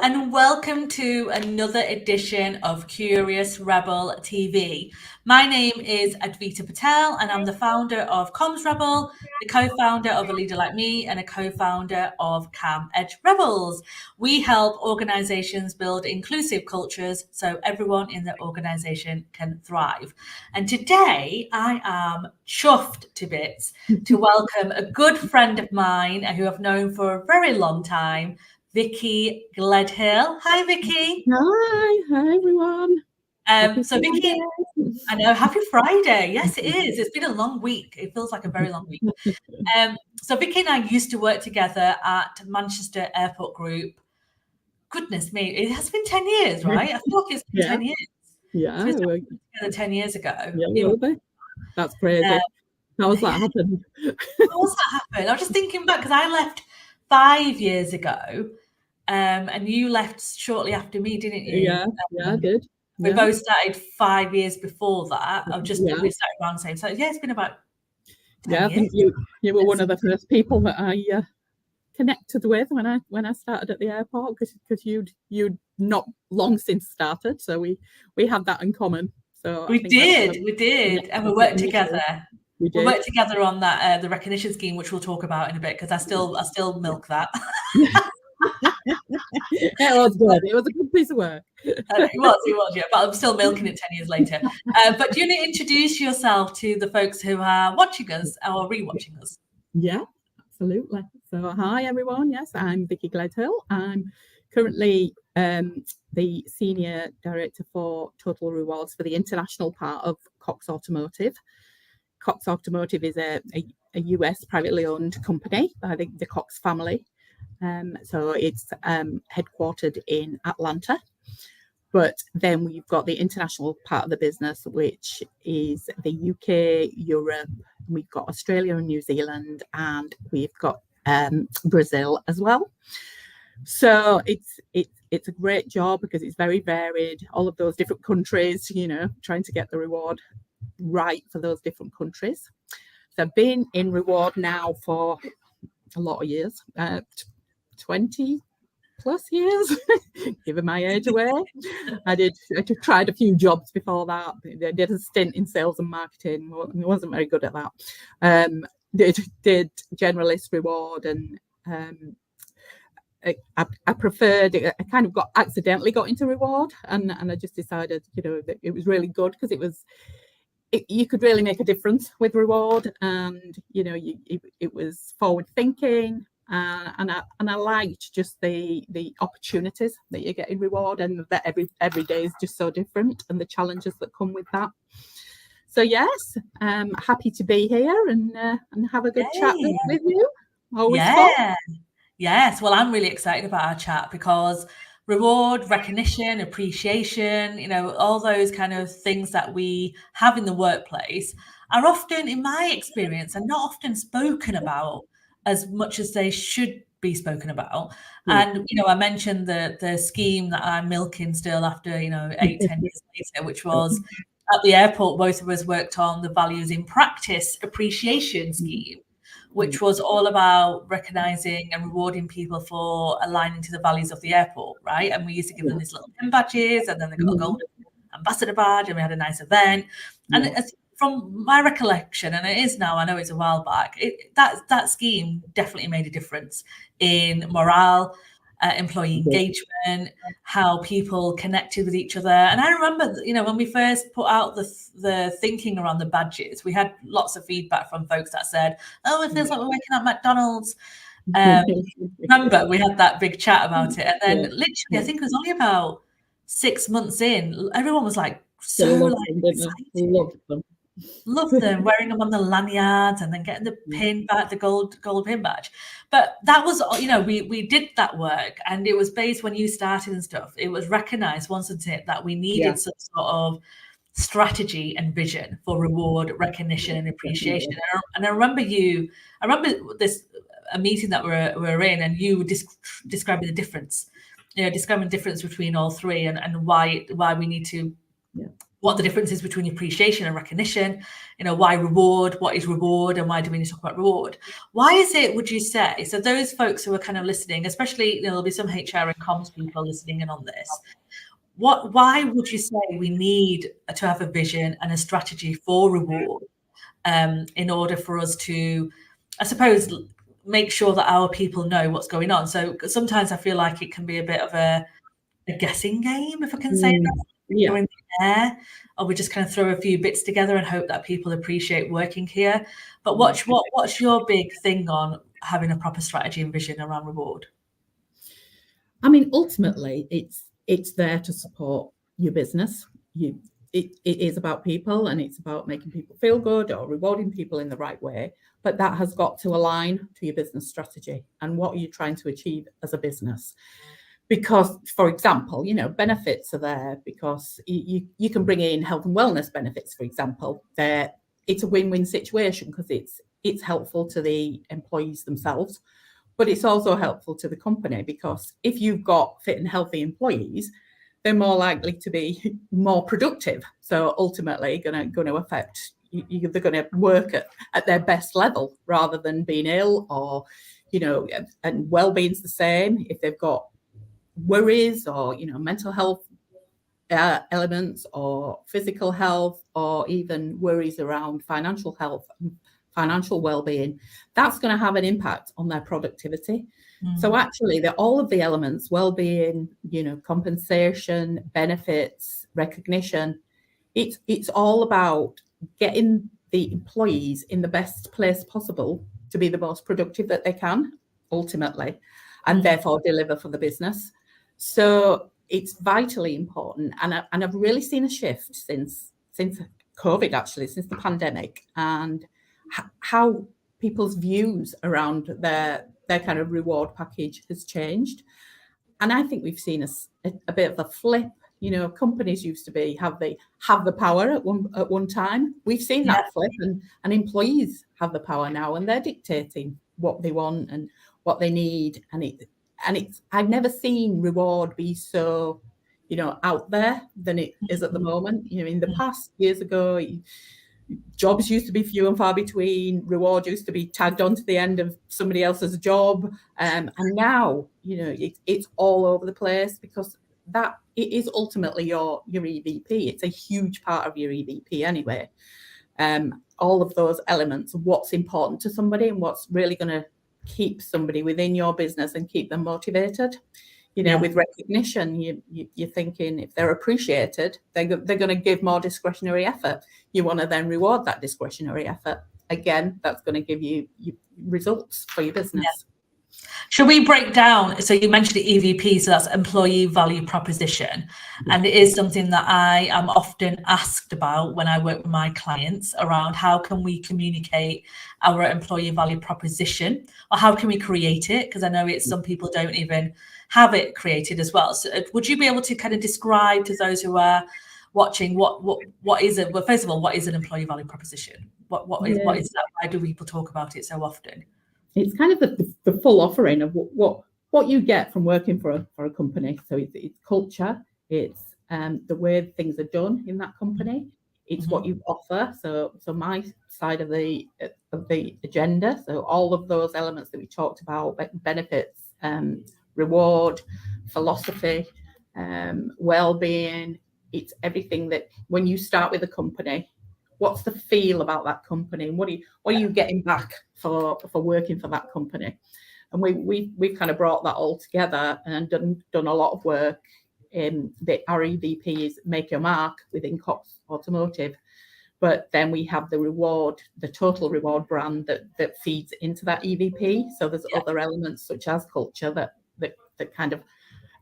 and welcome to another edition of Curious Rebel TV. My name is Advita Patel and I'm the founder of Comms Rebel, the co-founder of A Leader Like Me and a co-founder of Cam Edge Rebels. We help organizations build inclusive cultures so everyone in their organization can thrive. And today I am chuffed to bits to welcome a good friend of mine who I've known for a very long time, Vikki Gledhill. Hi, Vikki. Hi everyone. So Vikki, I know, happy Friday. Yes, it is. It's been a long week. It feels like a very long week. So Vikki and I used to work together at Manchester Airport Group. Goodness me, it has been 10 years, right? I feel like it's been 10 years. Yeah, so we started together 10 years ago. Yeah, will be. That's crazy. How's that happened? How's that happened? I was just thinking back because I left 5 years ago. And you left shortly after me, didn't you? Yeah, I did. We both started 5 years before that. We started around the same. So yeah, it's been about 10 years. I think you were one of the first people that I connected with when I started at the airport because you'd not long since started, so we had that in common. So we did, and we worked together. We worked together on that the recognition scheme, which we'll talk about in a bit because I still milk that. It was good. It was a good piece of work. It was, yeah. But I'm still milking it 10 years later. But do you want to introduce yourself to the folks who are watching us or rewatching us? Yeah, absolutely. So hi everyone. Yes, I'm Vikki Gledhill. I'm currently the Senior Director for Total Rewards for the international part of Cox Automotive. Cox Automotive is a US privately owned company by the Cox family. So it's headquartered in Atlanta, but then we've got the international part of the business, which is the UK, Europe, we've got Australia and New Zealand, and we've got Brazil as well. So it's a great job because it's very varied, all of those different countries, trying to get the reward right for those different countries. So I've been in reward now for a lot of years, 20 plus years, giving my age away. I tried a few jobs before that. I did a stint in sales and marketing. Wasn't very good at that. Did generalist reward, and I preferred it. I kind of accidentally got into reward, and I just decided, that it was really good because you could really make a difference with reward, and it was forward thinking. And I liked just the opportunities that you get in reward, and that every day is just so different, and the challenges that come with that. So yes, I'm happy to be here and have a good chat with you. Always fun. Yes. Well, I'm really excited about our chat because reward, recognition, appreciation, all those kind of things that we have in the workplace are often, in my experience, are not often spoken about as much as they should be spoken about. And I mentioned the scheme that I'm milking still after 8-10 years later, which was at the airport. Both of us worked on the Values in Practice appreciation scheme, which was all about recognizing and rewarding people for aligning to the values of the airport, right? And we used to give them these little pin badges, and then they got a golden ambassador badge, and we had a nice event. And from my recollection, and it is now, I know it's a while back, that scheme definitely made a difference in morale, employee engagement, how people connected with each other. And I remember, when we first put out the thinking around the badges, we had lots of feedback from folks that said, "Oh, it feels like we're working at McDonald's." Remember, we had that big chat about it, and then literally, I think it was only about 6 months in, everyone was like excited. Loved them, wearing them on the lanyards and then getting the pin back, the gold pin badge. But that was, we did that work, and it was based when you started and stuff. It was recognized, wasn't it, that we needed some sort of strategy and vision for reward, recognition, and appreciation. And I remember a meeting that we're in, and you were describing the difference, describing the difference between all three, and why we need to what the difference is between appreciation and recognition, why reward, what is reward, and why do we need to talk about reward? Why is it, would you say, so those folks who are kind of listening, especially, there'll be some HR and comms people listening in on this, why would you say we need to have a vision and a strategy for reward in order for us to, I suppose, make sure that our people know what's going on? So sometimes I feel like it can be a bit of a guessing game, if I can say that. Yeah. In the air, or we just kind of throw a few bits together and hope that people appreciate working here. But what's your big thing on having a proper strategy and vision around reward? I mean, ultimately, it's there to support your business. It is about people, and it's about making people feel good or rewarding people in the right way. But that has got to align to your business strategy and what you're trying to achieve as a business. Because, for example, benefits are there because you can bring in health and wellness benefits, for example. It's a win-win situation because it's helpful to the employees themselves, but it's also helpful to the company because if you've got fit and healthy employees, they're more likely to be more productive. So ultimately, going to affect they're going to work at their best level rather than being ill or, and well-being's the same if they've got worries or mental health elements or physical health or even worries around financial health and financial well-being. That's going to have an impact on their productivity. So actually all of the elements, well-being, compensation, benefits, recognition, it's all about getting the employees in the best place possible to be the most productive that they can ultimately, and therefore deliver for the business. So it's vitally important. And I've really seen a shift since COVID, actually, since the pandemic, and how people's views around their kind of reward package has changed. And I think we've seen a bit of a flip. Companies used to have the power at one time. We've seen that flip, and employees have the power now, and they're dictating what they want and what they need. And it's I've never seen reward be so, out there than it is at the moment. In the past, years ago, jobs used to be few and far between. Reward used to be tagged onto the end of somebody else's job, and now it's all over the place because that it is ultimately your EVP. It's a huge part of your EVP anyway. All of those elements of what's important to somebody and what's really going to keep somebody within your business and keep them motivated. With recognition, you're thinking if they're appreciated, they're going to give more discretionary effort. You want to then reward that discretionary effort. Again, that's going to give you results for your business. Yeah. Should we break down? So you mentioned the EVP, so that's employee value proposition. And it is something that I am often asked about when I work with my clients around how can we communicate our employee value proposition, or how can we create it? Because I know some people don't even have it created as well. So would you be able to kind of describe to those who are watching what is it? Well, first of all, what is an employee value proposition? What is that? Why do people talk about it so often? It's kind of the full offering of what you get from working for a company. So it's culture, it's the way things are done in that company, it's what you offer. So my side of the agenda. So all of those elements that we talked about, benefits, reward, philosophy, well-being. It's everything that when you start with a company, what's the feel about that company? And what are you getting back for working for that company? And we've kind of brought that all together and done a lot of work. Our EVP is Make Your Mark within Cox Automotive, but then we have the total reward brand that feeds into that EVP. So there's other elements such as culture that kind of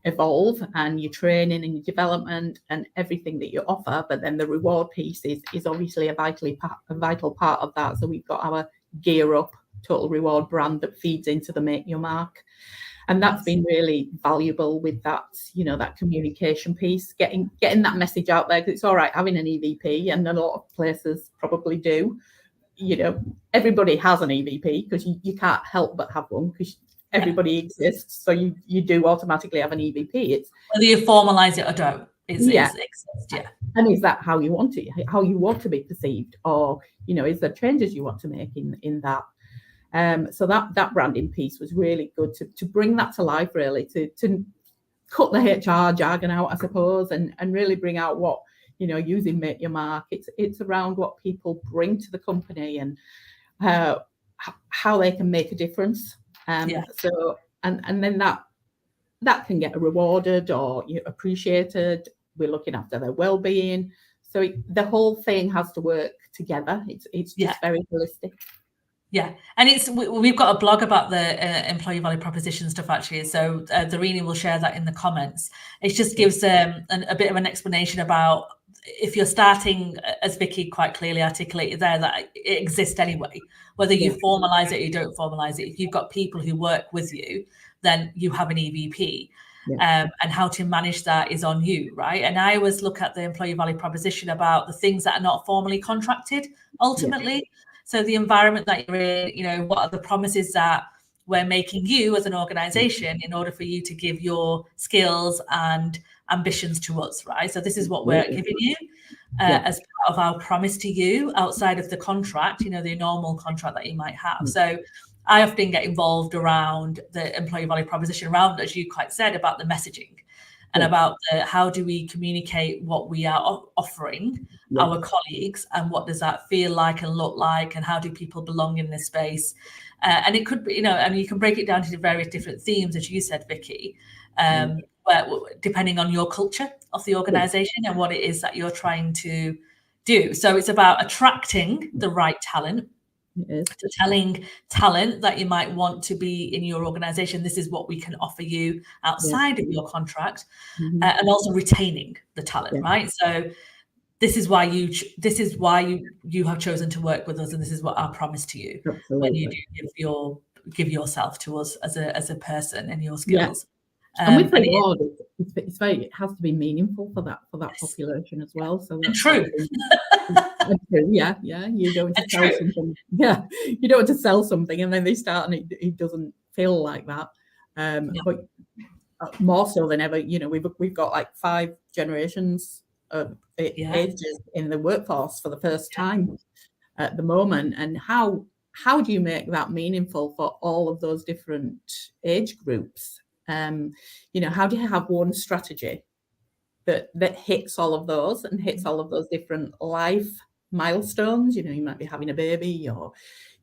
evolve, and your training and your development and everything that you offer. But then the reward piece is obviously a vital part of that. So we've got our Gear Up total reward brand that feeds into the Make Your Mark, and that's been really valuable with that that communication piece, getting that message out there, because it's all right having an EVP, and a lot of places probably do. Everybody has an EVP because you can't help but have one because everybody exists, so you do automatically have an EVP. It's whether you formalize it or don't. It exists. And is that how you want it, how you want to be perceived, or is there changes you want to make in that? So that branding piece was really good to bring that to life, really, to cut the HR jargon out, I suppose, and really bring out what, using Make Your Mark. It's around what people bring to the company and how they can make a difference. So and then that can get rewarded or appreciated. We're looking after their well-being. So the whole thing has to work together. It's just very holistic. Yeah, and we've got a blog about the employee value proposition stuff, actually. So Doreen will share that in the comments. It just gives a bit of an explanation about, if you're starting, as Vikki quite clearly articulated there, that it exists anyway, whether you formalise it or you don't formalise it. If you've got people who work with you, then you have an EVP. And how to manage that is on you, right? And I always look at the employee value proposition about the things that are not formally contracted, ultimately. So the environment that you're in, what are the promises that we're making you as an organization in order for you to give your skills and ambitions to us, right? So this is what we're giving you as part of our promise to you outside of the contract, the normal contract that you might have. So I often get involved around the employee value proposition, around, as you quite said, about the messaging and about how do we communicate what we are offering our colleagues, and what does that feel like and look like, and how do people belong in this space? And it could be, and you can break it down to various different themes, as you said, Vikki, where, depending on your culture of the organisation and what it is that you're trying to do. So it's about attracting the right talent, to telling talent that you might want to be in your organisation, this is what we can offer you outside of your contract, and also retaining the talent, right? So this is why you have chosen to work with us, and this is what our promise to you. When you do give yourself to us as a person and your skills. And with reward, it has to be meaningful for that population as well. So that's true. Yeah. You don't want to sell something. Yeah, you don't want to sell something and then they start and it doesn't feel like that. But more so than ever, we've got like 5 generations of ages in the workforce for the first time at the moment, and how do you make that meaningful for all of those different age groups? How do you have one strategy that hits all of those and hits all of those different life milestones? You might be having a baby, or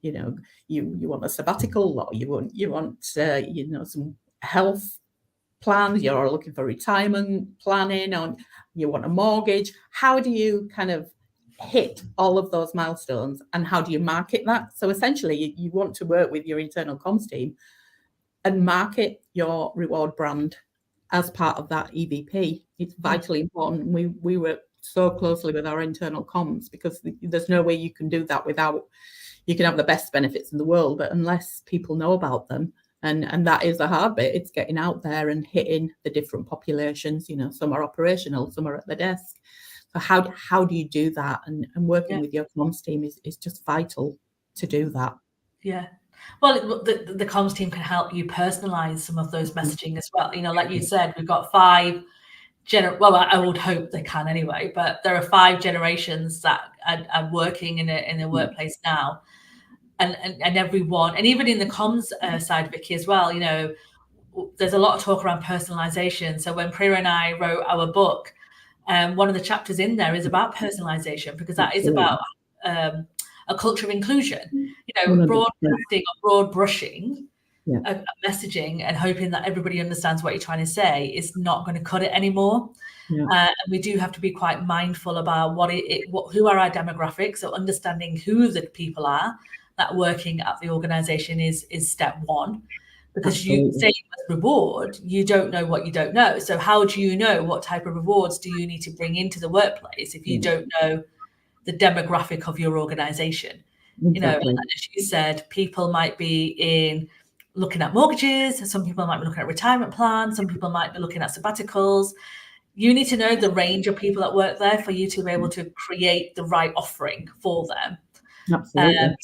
you want a sabbatical, or you want some health plans, you're looking for retirement planning, or you want a mortgage. How do you kind of hit all of those milestones, and how do you market that? So essentially you want to work with your internal comms team and market your reward brand as part of that EVP. It's vitally important. We work so closely with our internal comms, because there's no way you can do that without, you can have the best benefits in the world, but unless people know about them, and that is the hard bit, it's getting out there and hitting the different populations. Some are operational, some are at the desk. So how do you do that? And working with your comms team is just vital to do that. Yeah. Well, the comms team can help you personalize some of those messaging as well. Like you said, we've got 5 well, I would hope they can anyway, but there are 5 generations that are working in a workplace now, and everyone, and even in the comms side, Vikki, as well, there's a lot of talk around personalization. So when Priya and I wrote our book, one of the chapters in there is about personalization, because that is about a culture of inclusion. Broadcasting or broad brushing a messaging and hoping that everybody understands what you're trying to say is not going to cut it anymore. And we do have to be quite mindful about who are our demographics. So understanding who the people are that working at the organization is step 1. Because you say as reward, you don't know what you don't know. So how do you know what type of rewards do you need to bring into the workplace if you don't know the demographic of your organization? Exactly. As you said, people might be looking at mortgages, some people might be looking at retirement plans, some people might be looking at sabbaticals. You need to know the range of people that work there for you to be able to create the right offering for them. Absolutely.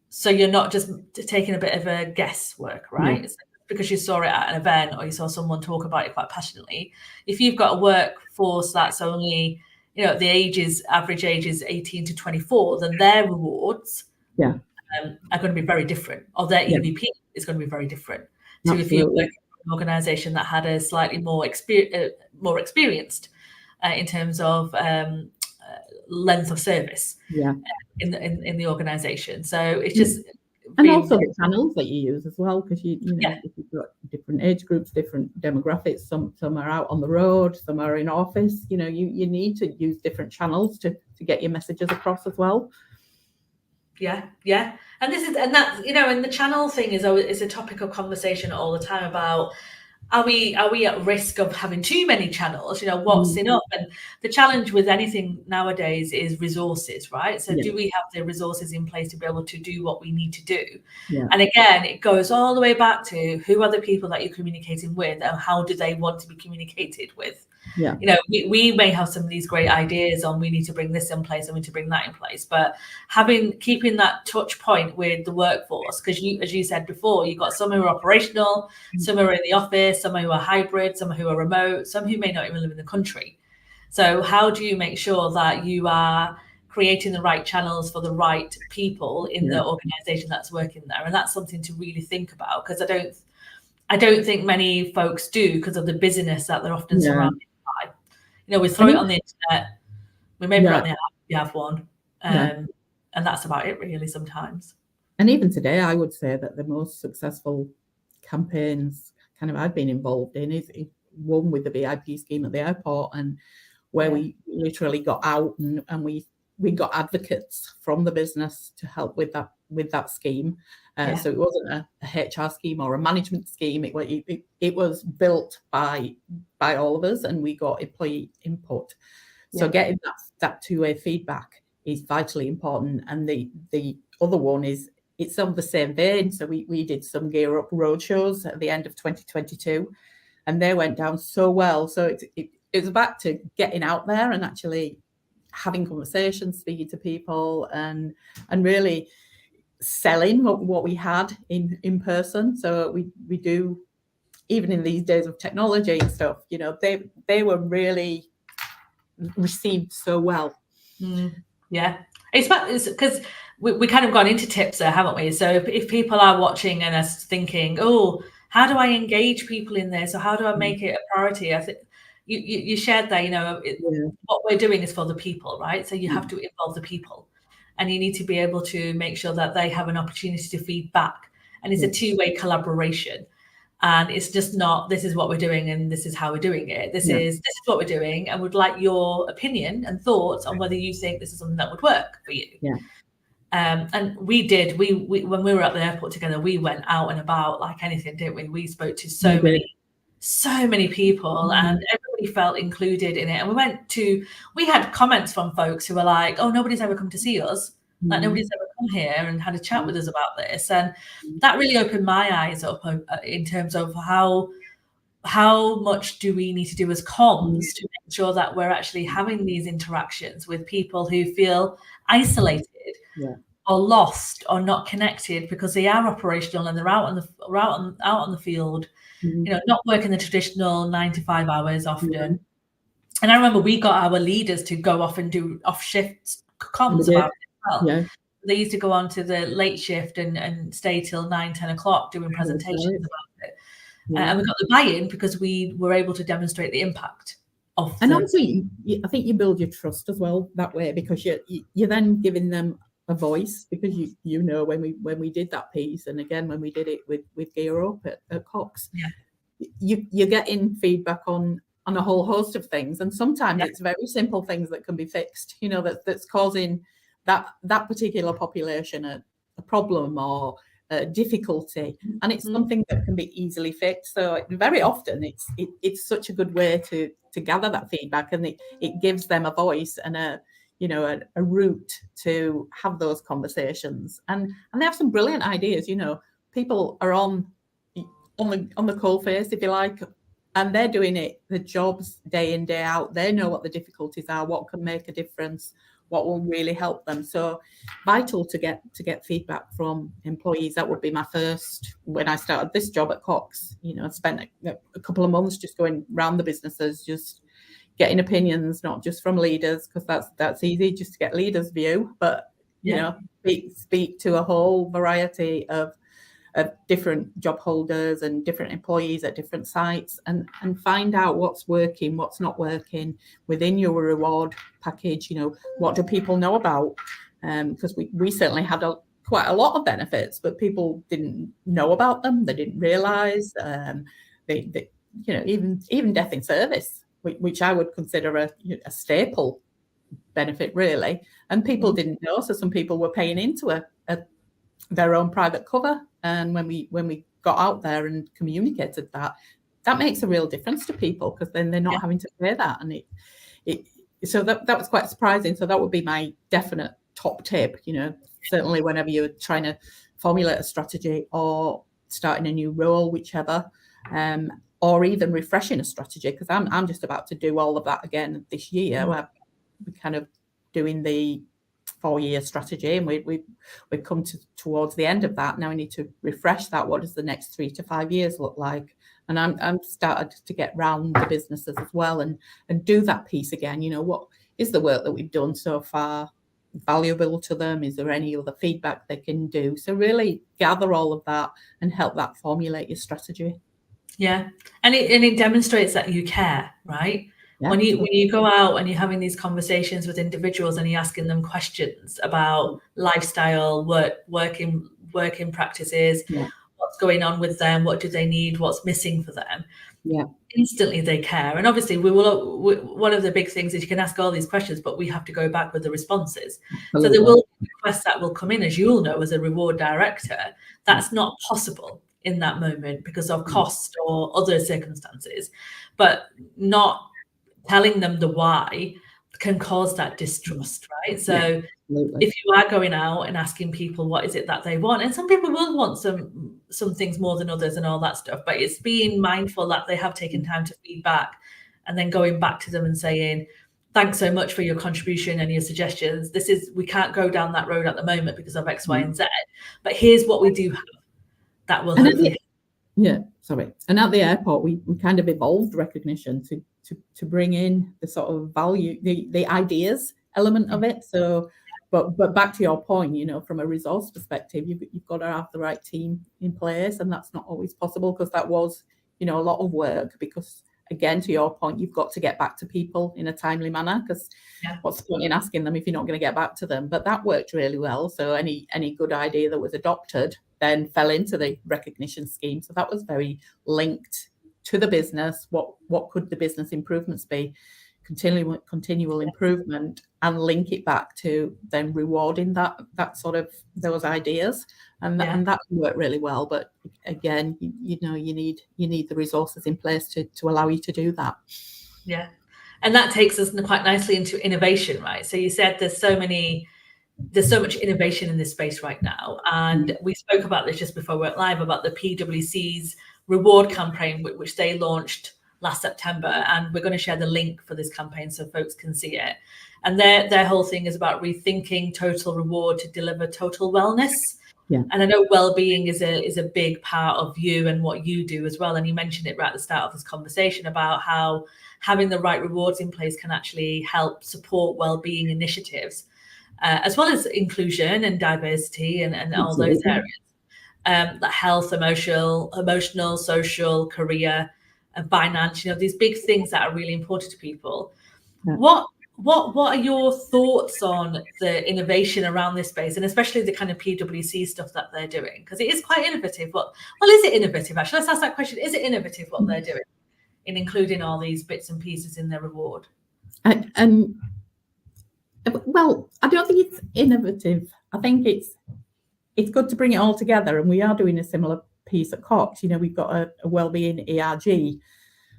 So you're not just taking a bit of a guesswork, right? It's because you saw it at an event or you saw someone talk about it quite passionately. If you've got a workforce that's only, the average age is 18 to 24, then their rewards are going to be very different, or their EVP is going to be very different to if you work in an organisation that had a slightly more experienced in terms of length of service in the organisation. So it's just and also the channels that you use as well, because if you've got different age groups, different demographics, some are out on the road, some are in office, you need to use different channels to get your messages across as well. And and the channel thing is a topic of conversation all the time about, are we at risk of having too many channels? What's enough? And the challenge with anything nowadays is resources, right? So do we have the resources in place to be able to do what we need to do? And again, it goes all the way back to who are the people that you're communicating with, and how do they want to be communicated with? We may have some of these great ideas on, we need to bring this in place and we need to bring that in place, but keeping that touch point with the workforce, because as you said before, you've got some who are operational, some are in the office, some who are hybrid, some who are remote, some who may not even live in the country. So how do you make sure that you are creating the right channels for the right people in the organization that's working there? And that's something to really think about, because I don't think many folks do, because of the busyness that they're often surrounded by. We throw it on the internet, we may put it on the app, we have one, and that's about it really sometimes. And even today, I would say that the most successful campaigns I've been involved in is one with the VIP scheme at the airport, and where we literally got out and we got advocates from the business to help with that scheme. So it wasn't a HR scheme or a management scheme. It was built by all of us, and we got employee input. So getting that two-way feedback is vitally important. And the other one is, it's on the same vein. So we did some Gear Up roadshows at the end of 2022, and they went down so well. So it was back to getting out there and actually having conversations, speaking to people, and really selling what we had in person. So we do, even in these days of technology and stuff, they were really received so well. It's because we kind of gone into tips there, haven't we? So if people are watching and are thinking, oh, how do I engage people in this, or how do I make it a priority? I think you shared there, what we're doing is for the people, right? So you have to involve the people, and you need to be able to make sure that they have an opportunity to feed back. And it's a two-way collaboration. And it's just not, this is what we're doing and this is how we're doing it. This is what we're doing, and would like your opinion and thoughts on whether you think this is something that would work for you. And we did. We when we were at the airport together, we went out and about like anything, didn't we? We spoke to so many people, and everybody felt included in it. And we had comments from folks who were like, oh, nobody's ever come to see us. Like nobody's ever come here and had a chat with us about this. And that really opened my eyes up in terms of how much do we need to do as comms to make sure that we're actually having these interactions with people who feel isolated or lost or not connected, because they are operational and they're out on the field, not working the traditional 9 to 5 hours often. And I remember we got our leaders to go off and do off-shift comms about it as well. They used to go on to the late shift and stay till 9, 10 o'clock doing presentations about it. And we got the buy-in because we were able to demonstrate the impact of. And also, I think you build your trust as well that way, because you're then giving them a voice, because when we did that piece, and again when we did it with Gear Up at Cox, you're getting feedback on a whole host of things, and sometimes it's very simple things that can be fixed. That's causing that particular population a problem or difficulty, and it's something that can be easily fixed. So very often it's such a good way to gather that feedback, and it gives them a voice and a route to have those conversations, and they have some brilliant ideas. People are on the coal face, if you like, and they're doing the jobs day in, day out. They know what the difficulties are, what can make a difference, what will really help them. So vital to get feedback from employees. That would be my first, when I started this job at Cox. I spent a couple of months just going around the businesses, just getting opinions, not just from leaders, because that's easy just to get leaders' view, but speak to a whole variety of different job holders and different employees at different sites, and find out what's working, what's not working within your reward package. What do people know about? Because we certainly had quite a lot of benefits, but people didn't know about them. They didn't realise. They even death in service, which I would consider a staple benefit, really, and people didn't know. So some people were paying into their own private cover, and when we got out there and communicated that makes a real difference to people, because then they're not having to pay that. And so that was quite surprising. So that would be my definite top tip. Certainly whenever you're trying to formulate a strategy or starting a new role, whichever, or even refreshing a strategy, because I'm just about to do all of that again this year. We're kind of doing the 4-year strategy, and we've come towards the end of that. Now we need to refresh that. What does the next 3 to 5 years look like? And I'm started to get round the businesses as well and do that piece again. What is the work that we've done so far valuable to them? Is there any other feedback they can do? So really gather all of that and help that formulate your strategy. Yeah, and it demonstrates that you care, right? Yeah. When you go out and you're having these conversations with individuals and you're asking them questions about lifestyle, working practices, what's going on with them, what do they need, what's missing for them, instantly they care. And obviously one of the big things is you can ask all these questions, but we have to go back with the responses. Absolutely. So there will be requests that will come in, as you'll know, as a reward director, that's not possible in that moment because of cost or other circumstances, but not telling them the why can cause that distrust, right? So if you are going out and asking people what is it that they want, and some people will want some things more than others and all that stuff, but it's being mindful that they have taken time to feedback and then going back to them and saying, thanks so much for your contribution and your suggestions. We can't go down that road at the moment because of X, Y, and Z, but here's what we do have that will hopefully. And at the airport, we kind of evolved recognition to bring in the sort of value, the ideas element of it. So, but back to your point, from a resource perspective, you've got to have the right team in place, and that's not always possible because that was, a lot of work. Because again, to your point, you've got to get back to people in a timely manner, because what's the point in asking them if you're not going to get back to them? But that worked really well. So any good idea that was adopted then fell into the recognition scheme. So that was very linked to the business. What could the business improvements be? Continual improvement, and link it back to then rewarding that sort of those ideas, and that worked really well. But again, you need the resources in place to allow you to do that. Yeah, and that takes us quite nicely into innovation, right? So you said there's so much innovation in this space right now, and we spoke about this just before we went live about the PwC's reward campaign, which they launched last September, and we're going to share the link for this campaign so folks can see it. And their whole thing is about rethinking total reward to deliver total wellness. Yeah. And I know well-being is a big part of you and what you do as well. And you mentioned it right at the start of this conversation about how having the right rewards in place can actually help support well-being initiatives, as well as inclusion and diversity and all those areas, like health, emotional, social, career, and finance, these big things that are really important to people. Yeah. What are your thoughts on the innovation around this space, and especially the kind of PwC stuff that they're doing? Because it is quite innovative. Well, is it innovative? Actually, let's ask that question. Is it innovative what they're doing in including all these bits and pieces in their reward? Well, I don't think it's innovative. I think it's good to bring it all together, and we are doing a similar piece at Cox. We've got a wellbeing ERG,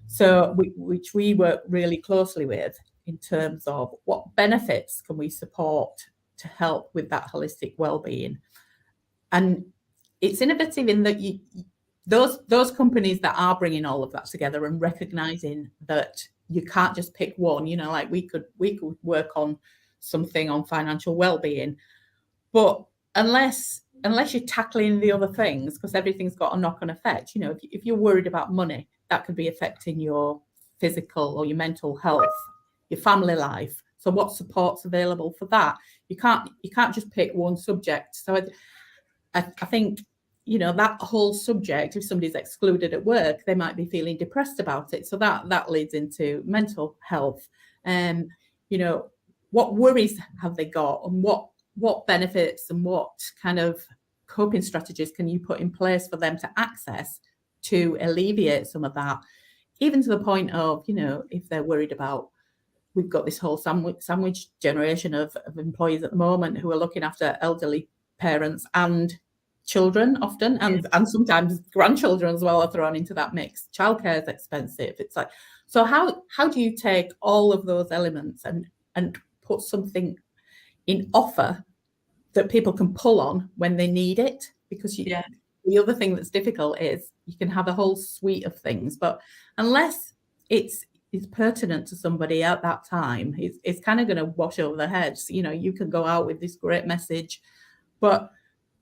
so which we work really closely with in terms of what benefits can we support to help with that holistic wellbeing. And it's innovative in that those companies that are bringing all of that together and recognizing that you can't just pick one. Like we could work on something on financial well-being, but unless you're tackling the other things, because everything's got a knock-on effect. If you're worried about money, that could be affecting your physical or your mental health, your family life. So what support's available for that? You can't just pick one subject. So I think, you know, that whole subject, if somebody's excluded at work, they might be feeling depressed about it. So that leads into mental health. And, you know, what worries have they got, and what benefits and what kind of coping strategies can you put in place for them to access to alleviate some of that, even to the point of, you know, if they're worried about, we've got this whole sandwich generation of employees at the moment who are looking after elderly parents and children often, and sometimes grandchildren as well are thrown into that mix. Childcare is expensive. It's like, so how do you take all of those elements and put something in offer that people can pull on when they need it? Because the other thing that's difficult is you can have a whole suite of things, but unless it's pertinent to somebody at that time, it's kind of going to wash over their heads. You know, you can go out with this great message, but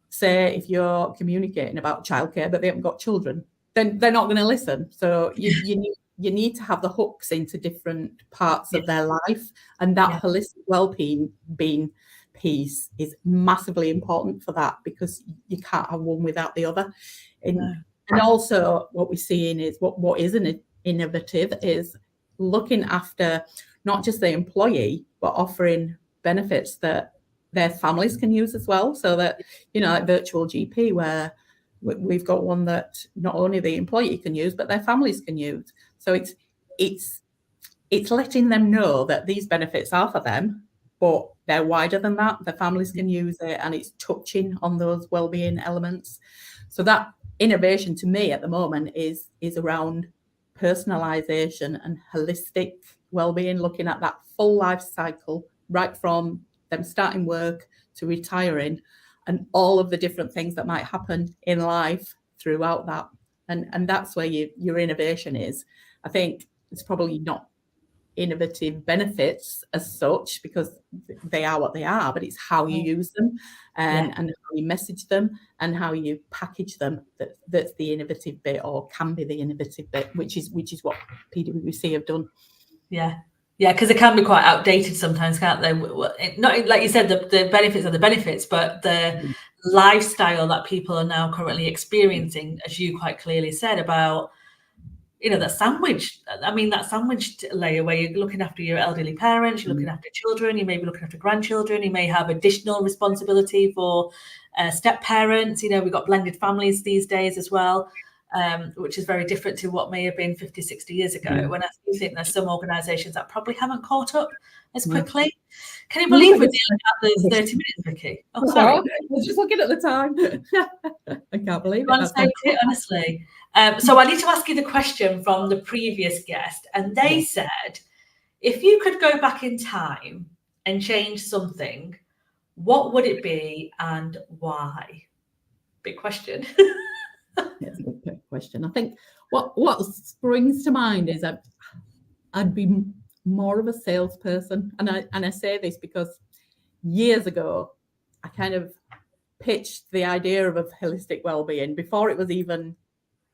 say if you're communicating about childcare but they haven't got children, then they're not going to listen. So you need to have the hooks into different parts of their life, and that holistic well-being piece is massively important for that, because you can't have one without the other. And also what we're seeing is what is an innovative is looking after not just the employee, but offering benefits that their families can use as well. So that, you know, like virtual GP, where we've got one that not only the employee can use, but their families can use. So it's letting them know that these benefits are for them, but they're wider than that. Their families can use it, and it's touching on those well-being elements. So that innovation to me at the moment is around personalization and holistic well-being, looking at that full life cycle, right from them starting work to retiring, and all of the different things that might happen in life throughout that. And that's where your innovation is. I think it's probably not innovative benefits as such, because they are what they are, but it's how you use them and how you message them and how you package them that's the innovative bit, or can be the innovative bit, which is what PwC have done. Because it can be quite outdated sometimes, can't they? Not like you said, the benefits are the benefits, but the lifestyle that people are now currently experiencing, as you quite clearly said about, you know, that sandwich layer where you're looking after your elderly parents, you're looking after children, you may be looking after grandchildren, you may have additional responsibility for step parents. You know, we've got blended families these days as well, which is very different to what may have been 50, 60 years ago. When I do think there's some organisations that probably haven't caught up as quickly. Can you believe we're dealing at those 30 minutes, Vikki? Oh, sorry. I was just looking at the time. I can't believe it. Honestly. So I need to ask you the question from the previous guest, and they said, if you could go back in time and change something, what would it be and why? Big question. That's a good question. I think what springs to mind is I'd be more of a salesperson, and I say this because years ago I kind of pitched the idea of a holistic well-being before it was even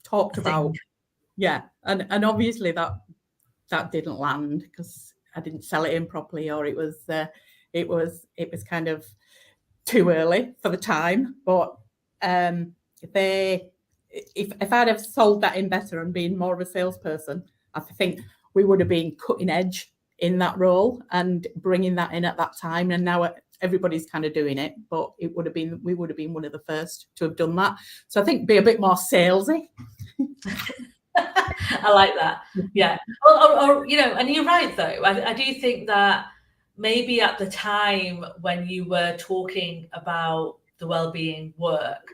talked about. And obviously that didn't land because I didn't sell it in properly, or it was kind of too early for the time. But if I'd have sold that in better and been more of a salesperson, I think we would have been cutting edge in that role and bringing that in at that time. And now everybody's kind of doing it, but we would have been one of the first to have done that. So I think be a bit more salesy. I like that. Yeah. Or you know, and you're right though. I do think that maybe at the time when you were talking about the wellbeing work,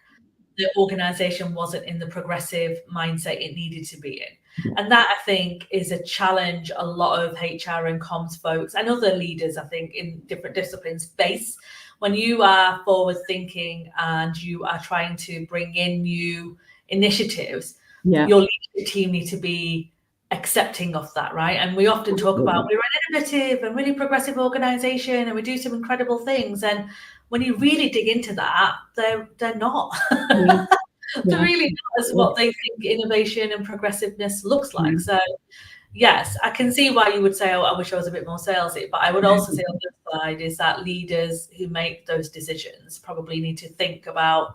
the organisation wasn't in the progressive mindset it needed to be in. And that, I think, is a challenge a lot of HR and comms folks and other leaders, I think, in different disciplines face. When you are forward thinking and you are trying to bring in new initiatives, your leadership team need to be accepting of that, right? And we often talk about we're an innovative and really progressive organisation and we do some incredible things. And when you really dig into that, they're not. They're really not as what they think innovation and progressiveness looks like. So yes, I can see why you would say, oh, I wish I was a bit more salesy. But I would also say on the other side is that leaders who make those decisions probably need to think about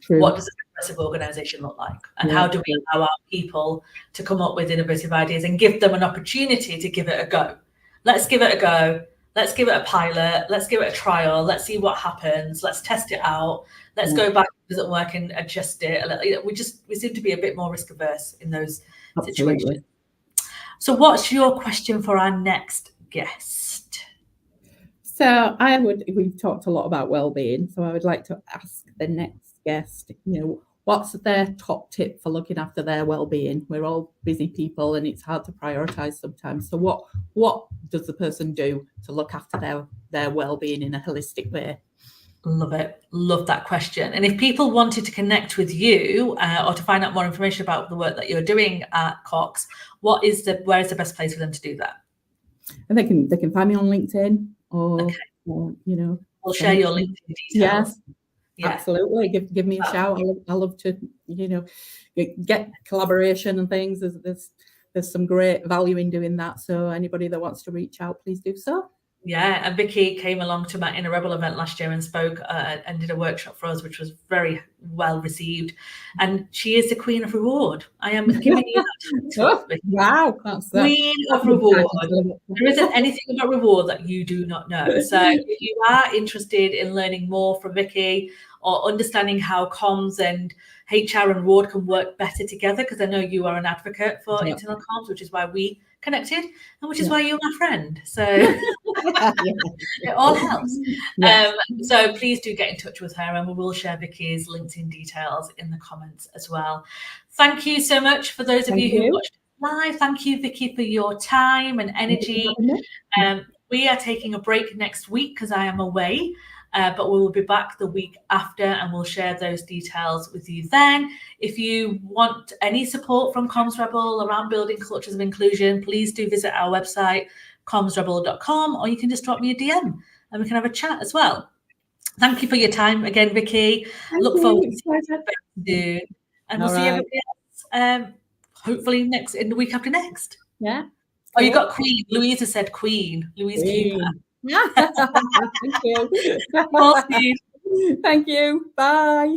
what does a progressive organization look like? And how do we allow our people to come up with innovative ideas and give them an opportunity to give it a go? Let's give it a go. Let's give it a pilot. Let's give it a trial. Let's see what happens. Let's test it out. Let's go back if it doesn't work and adjust it. We seem to be a bit more risk averse in those situations. So what's your question for our next guest? So we've talked a lot about well-being. So I would like to ask the next guest, what's their top tip for looking after their well-being? We're all busy people and it's hard to prioritize sometimes. So what does the person do to look after their well-being in a holistic way? Love it. Love that question. And if people wanted to connect with you or to find out more information about the work that you're doing at Cox, where is the best place for them to do that? And they can find me on LinkedIn or we'll share your LinkedIn details. Yeah. Absolutely. Give me a shout. I love to, get collaboration and things. There's some great value in doing that. So anybody that wants to reach out, please do so. Yeah, and Vikki came along to my Inner Rebel event last year and spoke and did a workshop for us, which was very well received. And she is the Queen of Reward. I am giving you that. Wow, Queen of Reward. There isn't anything about reward that you do not know. So if you are interested in learning more from Vikki or understanding how comms and HR and reward can work better together, because I know you are an advocate for internal comms, which is why we connected and which is why you're my friend. So it all helps. So please do get in touch with her and we will share Vikki's LinkedIn details in the comments as well. Thank you so much for those of you who watched live. Thank you, Vikki, for your time and energy. We are taking a break next week because I am away. But we will be back the week after and we'll share those details with you then. If you want any support from Comms Rebel around building cultures of inclusion, please do visit our website, commsrebel.com, or you can just drop me a DM and we can have a chat as well. Thank you for your time again, Vikki. Look forward to seeing you soon. And we'll see everybody else hopefully in the week after next. Yeah. Oh, you got Queen. Louisa said Queen. Louise Cooper. Thank you. Thank you. Bye.